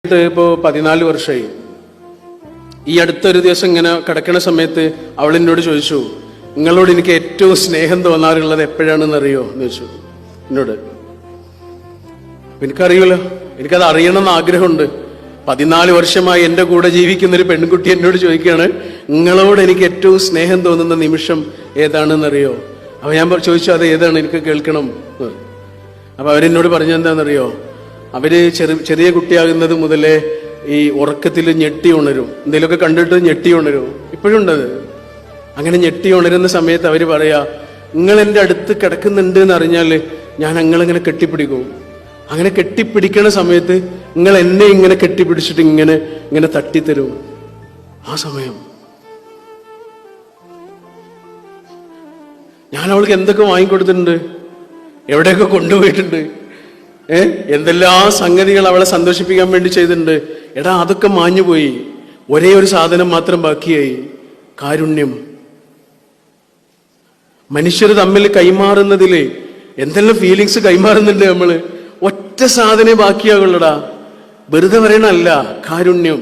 ഇപ്പോൾ 14 വർഷമായി. ഈ അടുത്തൊരു ദിവസം ഇങ്ങനെ കിടക്കുന്ന സമയത്ത് അവൾ എന്നോട് ചോദിച്ചു, നിങ്ങളോട് എനിക്ക് ഏറ്റവും സ്നേഹം തോന്നാറുള്ളത് എപ്പോഴാണെന്ന് അറിയോ എന്ന് ചോദിച്ചു എന്നോട്. എനിക്കറിയുമല്ലോ, എനിക്കത് അറിയണമെന്ന് ആഗ്രഹമുണ്ട്. 14 വർഷമായി എൻ്റെ കൂടെ ജീവിക്കുന്നൊരു പെൺകുട്ടി എന്നോട് ചോദിക്കുകയാണ്, നിങ്ങളോട് എനിക്ക് ഏറ്റവും സ്നേഹം തോന്നുന്ന നിമിഷം ഏതാണെന്നറിയോ? അപ്പൊ ഞാൻ ചോദിച്ചു, അത് ഏതാണ്, എനിക്ക് കേൾക്കണം. അപ്പൊ അവരെന്നോട് പറഞ്ഞെന്താണെന്നറിയോ? അവര് ചെറിയ കുട്ടിയാകുന്നത് മുതലേ ഈ ഉറക്കത്തിൽ ഞെട്ടി ഉണരും, എന്തെങ്കിലുമൊക്കെ കണ്ടിട്ട് ഞെട്ടി ഉണരും. ഇപ്പോഴും ഉണ്ടത്. അങ്ങനെ ഞെട്ടി ഉണരുന്ന സമയത്ത് അവര് പറയാ, നിങ്ങൾ എൻ്റെ അടുത്ത് കിടക്കുന്നുണ്ട് എന്ന് അറിഞ്ഞാല് ഞാൻ നിങ്ങളിങ്ങനെ കെട്ടിപ്പിടിക്കും. അങ്ങനെ കെട്ടിപ്പിടിക്കണ സമയത്ത് നിങ്ങൾ എന്നെ ഇങ്ങനെ കെട്ടിപ്പിടിച്ചിട്ട് ഇങ്ങനെ ഇങ്ങനെ തട്ടിത്തരും. ആ സമയം ഞാൻ അവൾക്ക് എന്തൊക്കെ വാങ്ങിക്കൊടുത്തിട്ടുണ്ട്, എവിടെയൊക്കെ കൊണ്ടുപോയിട്ടുണ്ട്, എന്തെല്ലാം സംഗതികൾ അവളെ സന്തോഷിപ്പിക്കാൻ വേണ്ടി ചെയ്തിട്ടുണ്ട്. എടാ, അതൊക്കെ മാഞ്ഞുപോയി. ഒരേ ഒരു സാധനം മാത്രം ബാക്കിയായി, കാരുണ്യം. മനുഷ്യർ തമ്മിൽ കൈമാറുന്നതില് എന്തെല്ലാം ഫീലിങ്സ് കൈമാറുന്നുണ്ട് നമ്മള്. ഒറ്റ സാധനം ബാക്കിയാകുള്ളടാ. വെറുതെ പറയണല്ല, കാരുണ്യം.